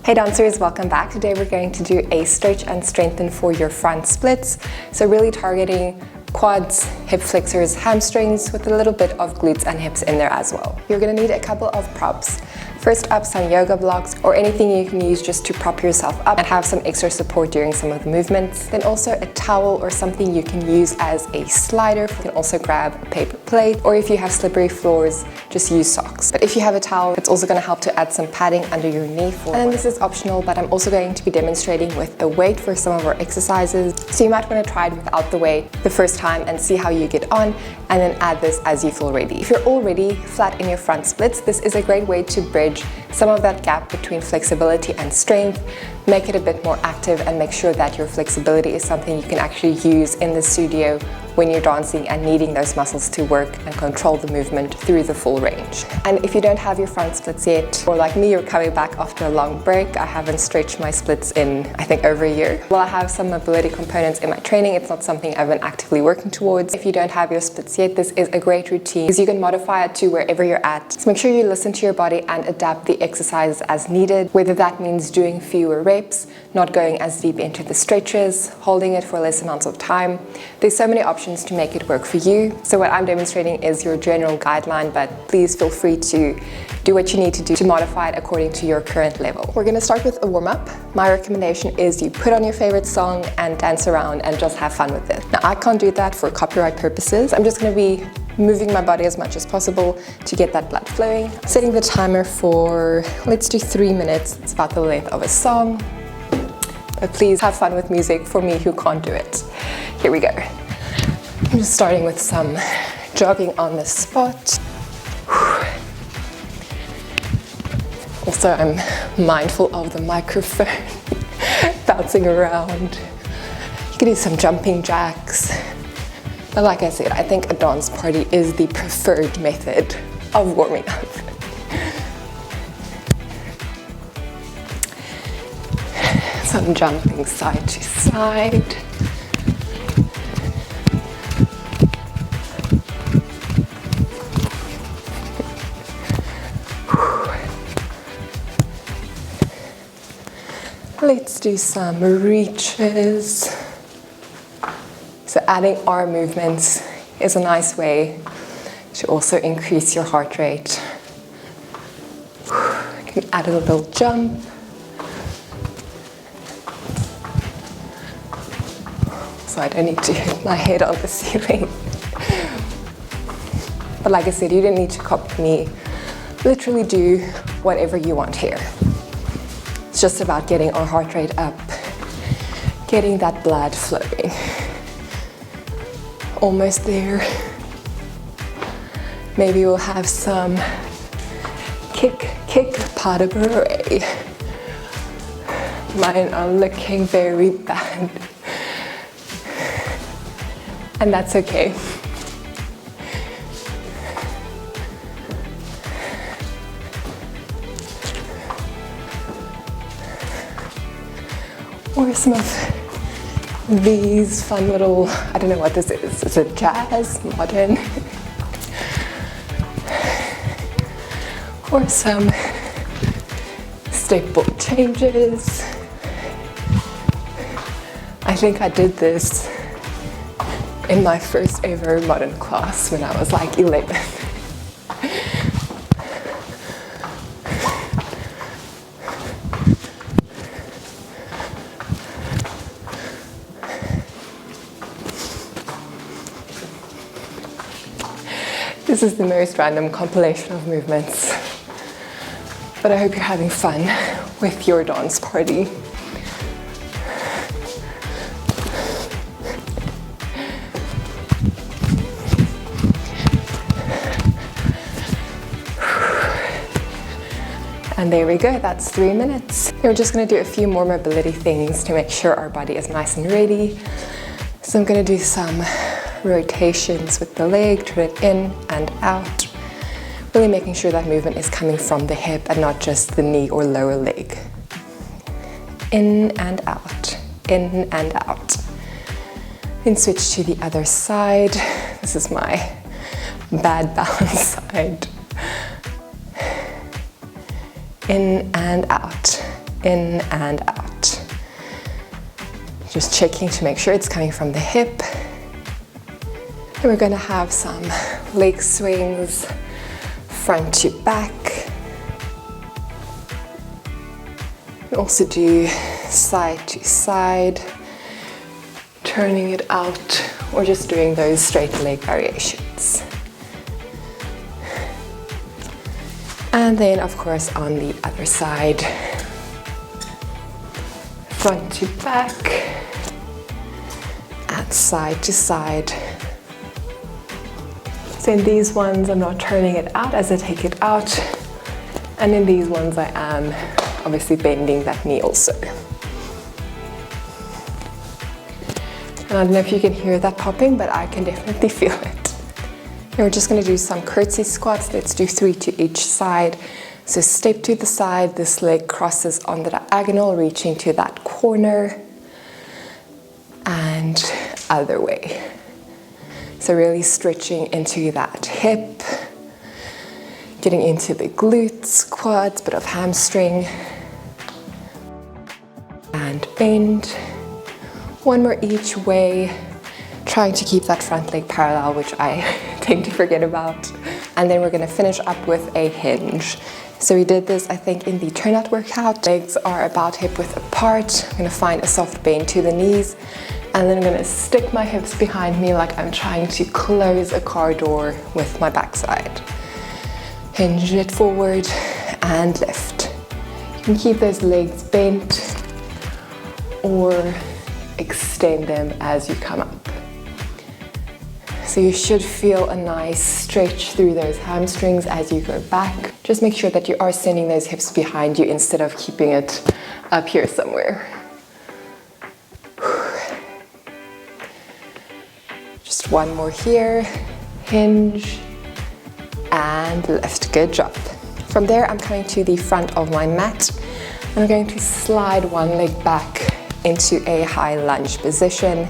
Hey dancers, welcome back. Today we're going to do a stretch and strengthen for your front splits. So really targeting quads, hip flexors, hamstrings with a little bit of glutes and hips in there as well. You're gonna need a couple of props. First up, some yoga blocks or anything you can use just to prop yourself up and have some extra support during some of the movements. Then also a towel or something you can use as a slider. You can also grab a paper plate, or if you have slippery floors, just use socks. But if you have a towel, it's also gonna help to add some padding under your knee. And then this is optional, but I'm also going to be demonstrating with the weight for some of our exercises. So you might wanna try it without the weight the first time and see how you get on, and then add this as you feel ready. If you're already flat in your front splits, this is a great way to bridge some of that gap between flexibility and strength, make it a bit more active, and make sure that your flexibility is something you can actually use in the studio when you're dancing and needing those muscles to work and control the movement through the full range. And if you don't have your front splits yet, or like me, you're coming back after a long break, I haven't stretched my splits in, I think, over a year. While I have some mobility components in my training, it's not something I've been actively working towards. If you don't have your splits yet, this is a great routine because you can modify it to wherever you're at. So make sure you listen to your body and adapt the exercises as needed, whether that means doing fewer reps, not going as deep into the stretches, holding it for less amounts of time. There's so many options to make it work for you. So what I'm demonstrating is your general guideline, but please feel free to do what you need to do to modify it according to your current level. We're gonna start with a warm-up. My recommendation is you put on your favorite song and dance around and just have fun with it. Now, I can't do that for copyright purposes. I'm just gonna be moving my body as much as possible to get that blood flowing. Setting the timer for, let's do 3 minutes. It's about the length of a song. But please have fun with music for me who can't do it. Here we go. I'm just starting with some jogging on the spot. Also, I'm mindful of the microphone bouncing around. You can do some jumping jacks. But like I said, I think a dance party is the preferred method of warming up. Some jumping side to side. Let's do some reaches. So adding arm movements is a nice way to also increase your heart rate. You can add a little jump. So I don't need to hit my head on the ceiling. But like I said, you don't need to copy me. Literally do whatever you want here. It's just about getting our heart rate up, getting that blood flowing. Almost there. Maybe we'll have some kick, pas de bourrée. Mine are looking very bad. And that's okay. Or some of these fun little, I don't know what this is. Is it jazz, modern? Or some step changes. I think I did this in my first ever modern class when I was like 11. This is the most random compilation of movements, but I hope you're having fun with your dance party. And there we go, that's 3 minutes. We're just gonna do a few more mobility things to make sure our body is nice and ready. So I'm gonna do some rotations with the leg, turn it in and out. Really making sure that movement is coming from the hip and not just the knee or lower leg. In and out, in and out. Then switch to the other side. This is my bad balance side. In and out, in and out. Just checking to make sure it's coming from the hip. And we're gonna have some leg swings, front to back. We also do side to side, turning it out, or just doing those straight leg variations. And then, of course, on the other side, front to back, and side to side. So in these ones, I'm not turning it out as I take it out. And in these ones, I am obviously bending that knee also. And I don't know if you can hear that popping, but I can definitely feel it. And we're just gonna do some curtsy squats. Let's do 3 to each side. So step to the side, this leg crosses on the diagonal, reaching to that corner, and other way. So really stretching into that hip, getting into the glutes, quads, bit of hamstring, and bend. One more each way, trying to keep that front leg parallel, which I tend to forget about. And then we're gonna finish up with a hinge. So we did this, I think, in the turnout workout. Legs are about hip width apart. I'm gonna find a soft bend to the knees, and then I'm gonna stick my hips behind me like I'm trying to close a car door with my backside. Hinge it forward and lift. You can keep those legs bent or extend them as you come up. So you should feel a nice stretch through those hamstrings as you go back. Just make sure that you are sending those hips behind you instead of keeping it up here somewhere. Just one more here, hinge and lift, good job. From there, I'm coming to the front of my mat and I'm going to slide one leg back into a high lunge position,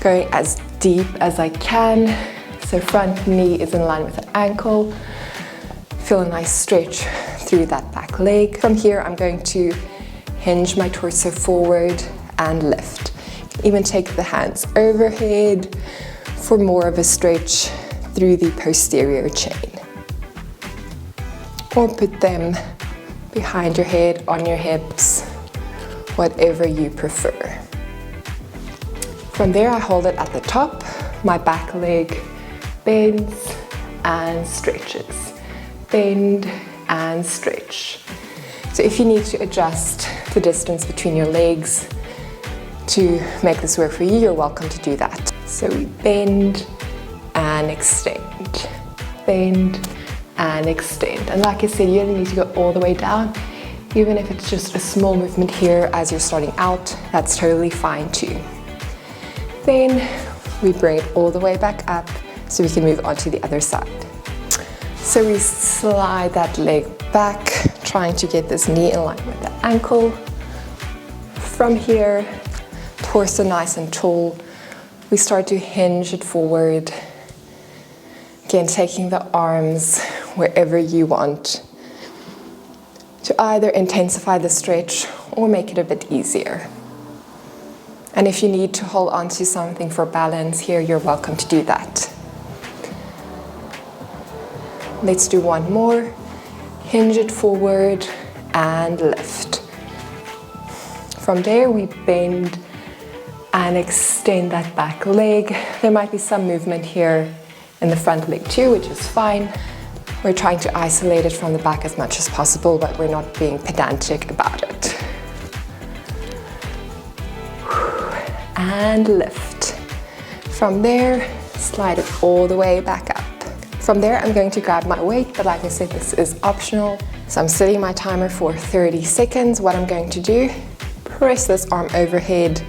going as deep as I can. So front knee is in line with the ankle. Feel a nice stretch through that back leg. From here, I'm going to hinge my torso forward and lift. Even take the hands overhead for more of a stretch through the posterior chain. Or put them behind your head, on your hips, whatever you prefer. From there, I hold it at the top. My back leg bends and stretches. Bend and stretch. So if you need to adjust the distance between your legs to make this work for you, you're welcome to do that. So we bend and extend. Bend and extend. And like I said, you don't need to go all the way down. Even if it's just a small movement here as you're starting out, that's totally fine too. Then we bring it all the way back up so we can move on to the other side. So we slide that leg back, trying to get this knee in line with the ankle. From here, torso nice and tall, we start to hinge it forward. Again, taking the arms wherever you want to either intensify the stretch or make it a bit easier. And if you need to hold on to something for balance here, you're welcome to do that. Let's do one more. Hinge it forward and lift. From there, we bend and extend that back leg. There might be some movement here in the front leg too, which is fine. We're trying to isolate it from the back as much as possible, but we're not being pedantic about it. And lift. From there, slide it all the way back up. From there, I'm going to grab my weight, but like I said, this is optional. So I'm setting my timer for 30 seconds. What I'm going to do, press this arm overhead.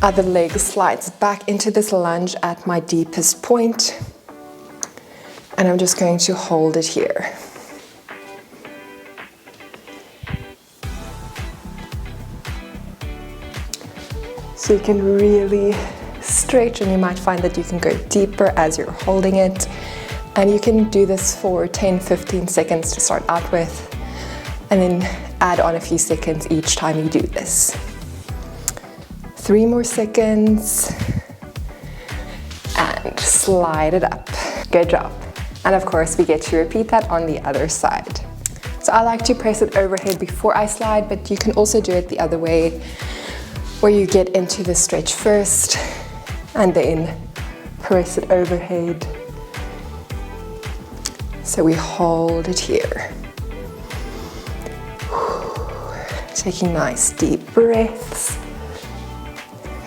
Other leg slides back into this lunge at my deepest point. And I'm just going to hold it here. So you can really stretch, and you might find that you can go deeper as you're holding it. And you can do this for 10-15 seconds to start out with. And then add on a few seconds each time you do this. 3 more seconds, and slide it up. Good job. And of course, we get to repeat that on the other side. So I like to press it overhead before I slide, but you can also do it the other way, where you get into the stretch first and then press it overhead. So we hold it here. Taking nice deep breaths.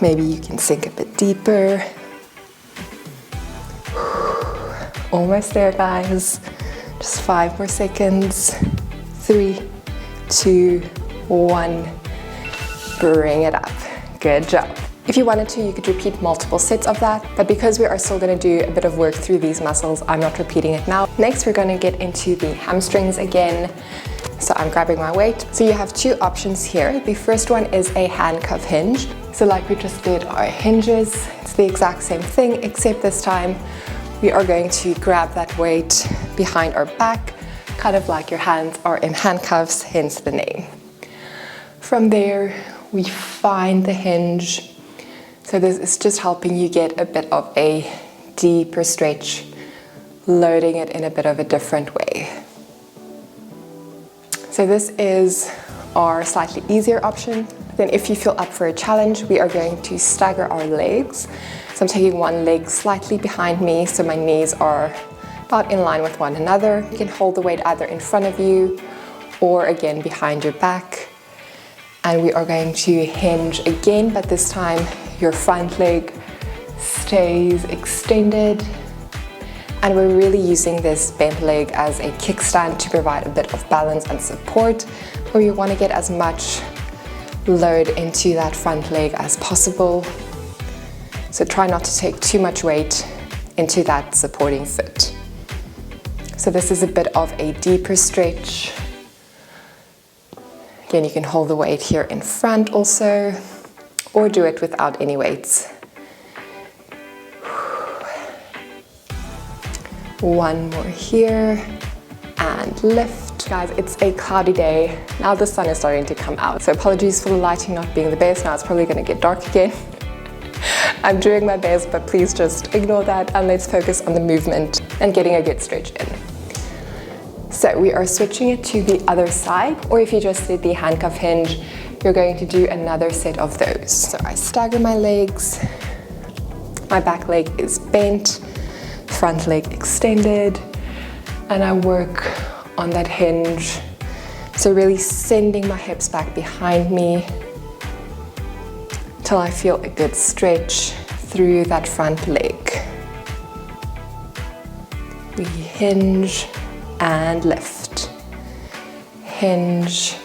Maybe you can sink a bit deeper. Almost there, guys. Just 5 more seconds. 3, 2, 1. Bring it up. Good job. If you wanted to, you could repeat multiple sets of that, but because we are still going to do a bit of work through these muscles, I'm not repeating it now. Next, we're going to get into the hamstrings again. So I'm grabbing my weight. So you have 2 options here. The first one is a handcuff hinge. So like we just did our hinges, it's the exact same thing, except this time we are going to grab that weight behind our back, kind of like your hands are in handcuffs, hence the name. From there, we find the hinge. So this is just helping you get a bit of a deeper stretch, loading it in a bit of a different way. So this is our slightly easier option. Then if you feel up for a challenge, we are going to stagger our legs. So I'm taking one leg slightly behind me, so my knees are about in line with one another. You can hold the weight either in front of you or again behind your back. And we are going to hinge again, but this time your front leg stays extended. And we're really using this bent leg as a kickstand to provide a bit of balance and support, where you want to get as much load into that front leg as possible. So try not to take too much weight into that supporting foot. So this is a bit of a deeper stretch. Again, you can hold the weight here in front also, or do it without any weights. One more here, and lift. Guys, it's a cloudy day. Now the sun is starting to come out, so apologies for the lighting not being the best. Now it's probably going to get dark again. I'm doing my best, but please just ignore that and let's focus on the movement and getting a good stretch in. So we are switching it to the other side, or if you just did the handcuff hinge, you're going to do another set of those. So I stagger my legs, my back leg is bent, front leg extended, and I work on that hinge. So really sending my hips back behind me till I feel a good stretch through that front leg. We hinge and lift, hinge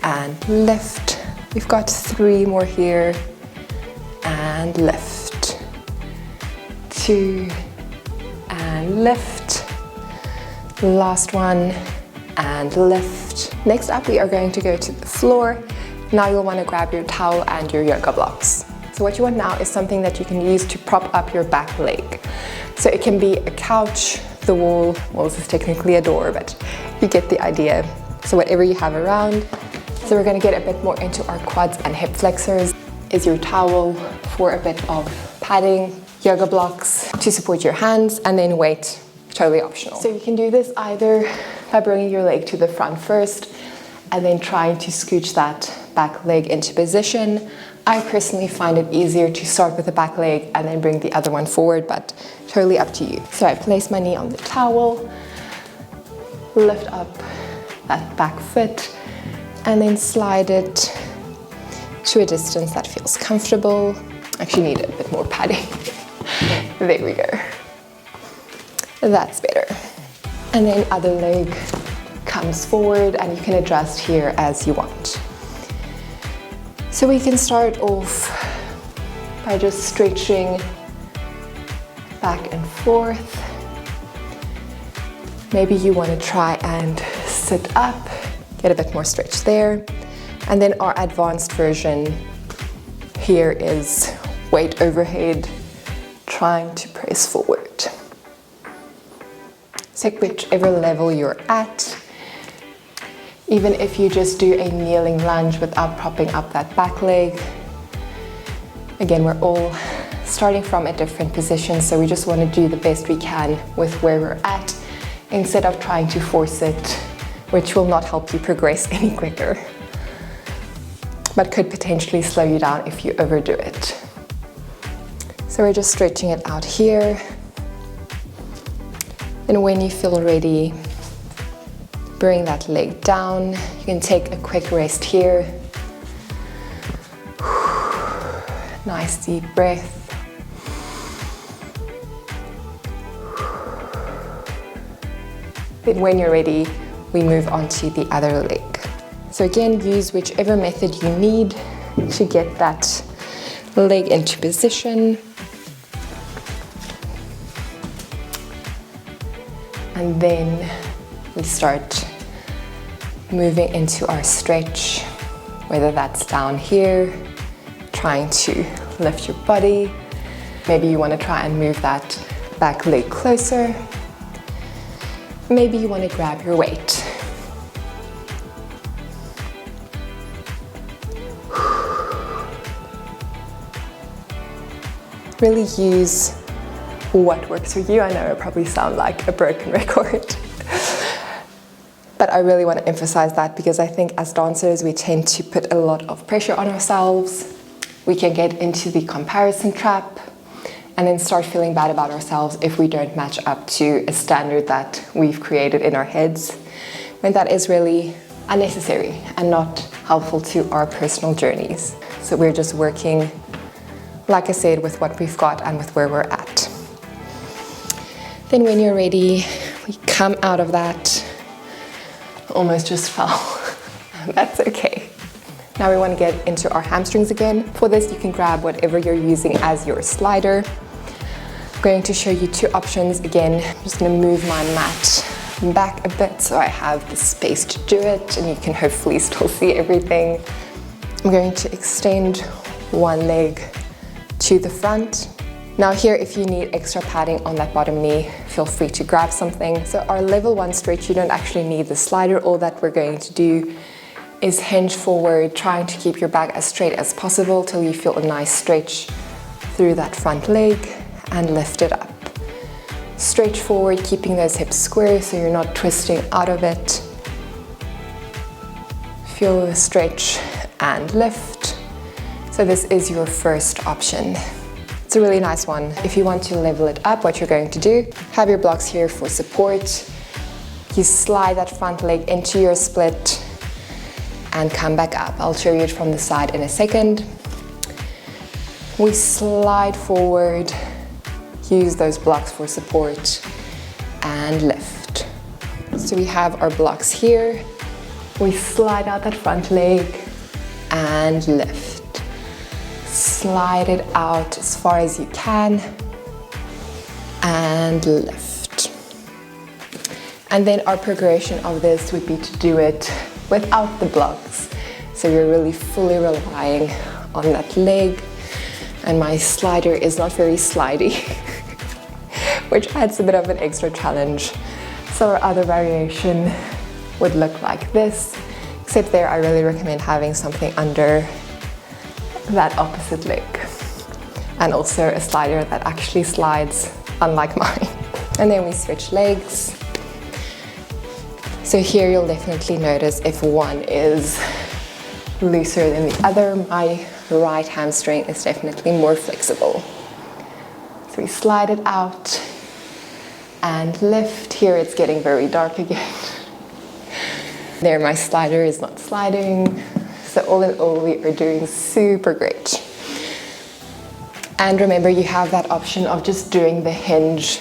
and lift. We've got 3 more here, and lift, 2 and lift, last one and lift. Next up, we are going to go to the floor. Now you'll want to grab your towel and your yoga blocks. So what you want now is something that you can use to prop up your back leg. So it can be a couch, the wall, well, this is technically a door, but you get the idea. So whatever you have around. So we're going to get a bit more into our quads and hip flexors. Is your towel for a bit of padding, yoga blocks to support your hands, and then weight, totally optional. So you can do this either by bringing your leg to the front first and then trying to scooch that back leg into position. I personally find it easier to start with the back leg and then bring the other one forward, but totally up to you. So I place my knee on the towel, lift up that back foot, and then slide it to a distance that feels comfortable. Actually need a bit more padding. There we go. That's better. And then other leg comes forward, and you can adjust here as you want. So we can start off by just stretching back and forth. Maybe you want to try and sit up, get a bit more stretch there. And then our advanced version here is weight overhead, trying to press forward. So whichever level you're at, Even if you just do a kneeling lunge without propping up that back leg. Again, we're all starting from a different position, so we just want to do the best we can with where we're at instead of trying to force it, which will not help you progress any quicker, but could potentially slow you down if you overdo it. So we're just stretching it out here. And when you feel ready, bring that leg down. You can take a quick rest here. Nice deep breath. Then when you're ready, we move on to the other leg. So again, use whichever method you need to get that leg into position. And then we start moving into our stretch, whether that's down here, trying to lift your body. Maybe you want to try and move that back leg closer. Maybe you want to grab your weight. Really use what works for you. I know it probably sounds like a broken record, but I really want to emphasize that because I think as dancers we tend to put a lot of pressure on ourselves. We can get into the comparison trap and then start feeling bad about ourselves if we don't match up to a standard that we've created in our heads, when that is really unnecessary and not helpful to our personal journeys. So we're just working, like I said, with what we've got and with where we're at. Then when you're ready, we come out of that. Almost just fell. That's okay. Now we want to get into our hamstrings again. For this, you can grab whatever you're using as your slider. I'm going to show you two options. Again, I'm just going to move my mat back a bit so I have the space to do it and you can hopefully still see everything. I'm going to extend one leg to the front. Now here, if you need extra padding on that bottom knee, feel free to grab something. So our level 1 stretch, you don't actually need the slider. All that we're going to do is hinge forward, trying to keep your back as straight as possible till you feel a nice stretch through that front leg and lift it up. Stretch forward, keeping those hips square so you're not twisting out of it. Feel the stretch and lift. So this is your first option. It's a really nice one. If you want to level it up, what you're going to do, have your blocks here for support. You slide that front leg into your split and come back up. I'll show you it from the side in a second. We slide forward, use those blocks for support and lift. So we have our blocks here. We slide out that front leg and lift. Slide it out as far as you can and lift. And then our progression of this would be to do it without the blocks. So you're really fully relying on that leg. And my slider is not very slidey, which adds a bit of an extra challenge. So our other variation would look like this, except there I really recommend having something under that opposite leg. And also a slider that actually slides, unlike mine. And then we switch legs. So here you'll definitely notice if one is looser than the other. My right hamstring is definitely more flexible. So we slide it out and lift. Here it's getting very dark again. There my slider is not sliding. So all in all, we are doing super great. And remember, you have that option of just doing the hinge.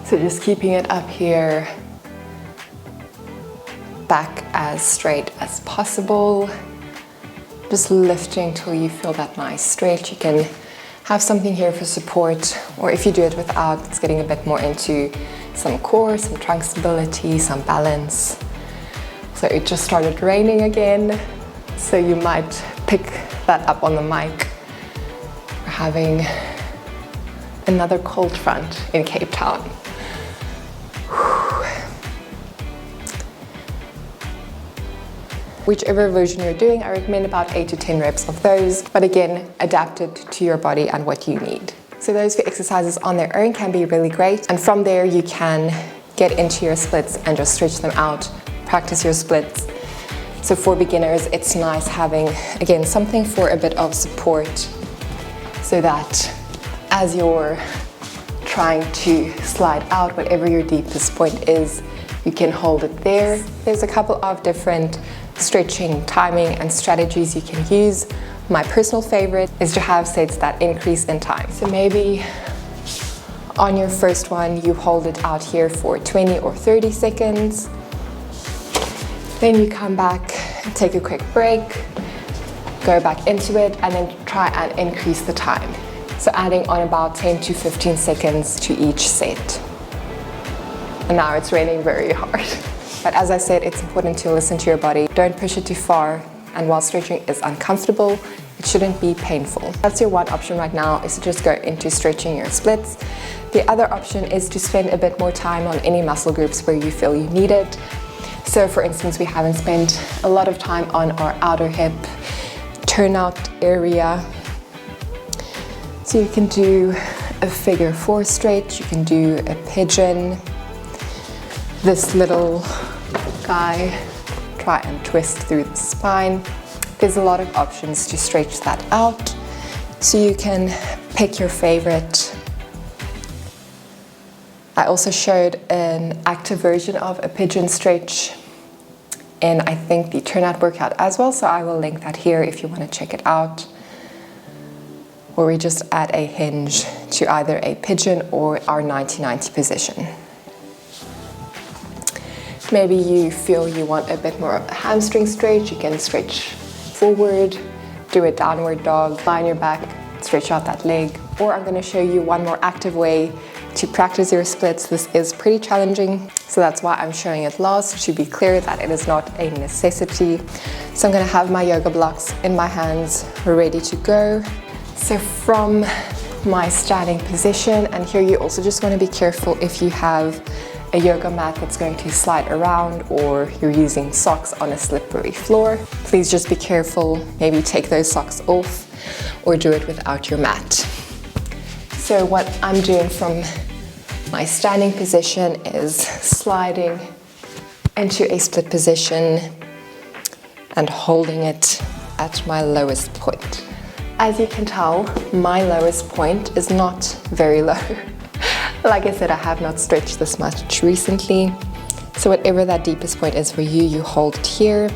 So just keeping it up here, back as straight as possible. Just lifting till you feel that nice stretch. You can have something here for support, or if you do it without, it's getting a bit more into some core, some trunk stability, some balance. So it just started raining again, so you might pick that up on the mic. We're having another cold front in Cape Town. Whichever version you're doing, I recommend about 8 to 10 reps of those, but again, adapted to your body and what you need. So those few exercises on their own can be really great, and from there you can get into your splits and just stretch them out, practice your splits. So for beginners, it's nice having, again, something for a bit of support so that as you're trying to slide out, whatever your deepest point is, you can hold it there. There's a couple of different stretching, timing, and strategies you can use. My personal favorite is to have sets that increase in time. So maybe on your first one, you hold it out here for 20 or 30 seconds. Then you come back, take a quick break, go back into it, and then try and increase the time. So adding on about 10 to 15 seconds to each set. And now it's raining very hard. But as I said, it's important to listen to your body. Don't push it too far. And while stretching is uncomfortable, it shouldn't be painful. That's your one option right now, is to just go into stretching your splits. The other option is to spend a bit more time on any muscle groups where you feel you need it. So for instance, we haven't spent a lot of time on our outer hip turnout area. So you can do a figure 4 stretch, you can do a pigeon, this little guy, try and twist through the spine. There's a lot of options to stretch that out. So you can pick your favorite. I also showed an active version of a pigeon stretch in, I think, the turnout workout as well, so I will link that here if you want to check it out. Where we just add a hinge to either a pigeon or our 90-90 position. Maybe you feel you want a bit more of a hamstring stretch, you can stretch forward, do a downward dog, lie on your back, stretch out that leg. Or I'm going to show you one more active way to practice your splits. This is pretty challenging, so that's why I'm showing it last, to be clear that it is not a necessity. So I'm going to have my yoga blocks in my hands, ready to go. So from my standing position, and here you also just want to be careful if you have a yoga mat that's going to slide around or you're using socks on a slippery floor. Please just be careful, maybe take those socks off or do it without your mat. So what I'm doing from my standing position is sliding into a split position and holding it at my lowest point. As you can tell, my lowest point is not very low. Like I said, I have not stretched this much recently. So whatever that deepest point is for you, you hold it here.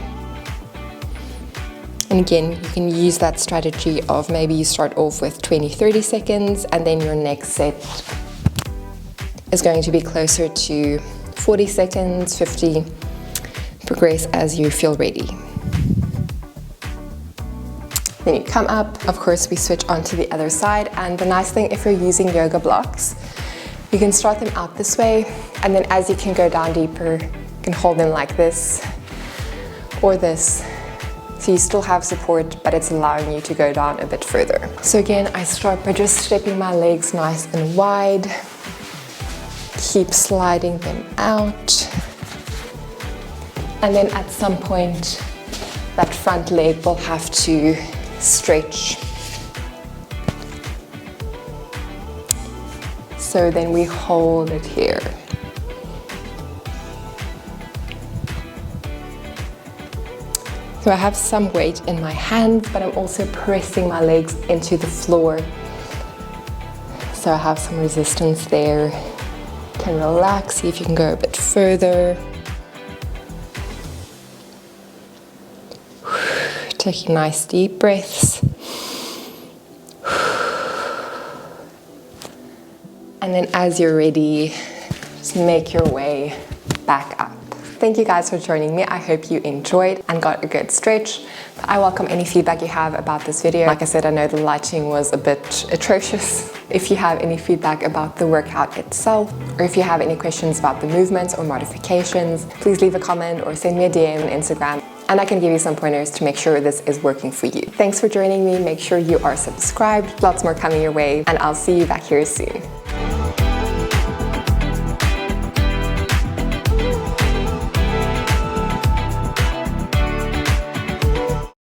And again, you can use that strategy of maybe you start off with 20-30 seconds and then your next set is going to be closer to 40 seconds, 50. Progress as you feel ready. Then you come up, of course we switch on to the other side, and the nice thing if you're using yoga blocks, you can start them out this way, and then as you can go down deeper, you can hold them like this or this. So you still have support, but it's allowing you to go down a bit further. So again, I start by just stepping my legs nice and wide, keep sliding them out, and then at some point, that front leg will have to stretch. So then we hold it here. So I have some weight in my hands, but I'm also pressing my legs into the floor. So I have some resistance there. You can relax, see if you can go a bit further. Taking nice deep breaths. And then as you're ready, just make your way back up. Thank you guys for joining me. I hope you enjoyed and got a good stretch. I welcome any feedback you have about this video. Like I said, I know the lighting was a bit atrocious. If you have any feedback about the workout itself, or if you have any questions about the movements or modifications, please leave a comment or send me a DM on Instagram, and I can give you some pointers to make sure this is working for you. Thanks for joining me. Make sure you are subscribed. Lots more coming your way, and I'll see you back here soon.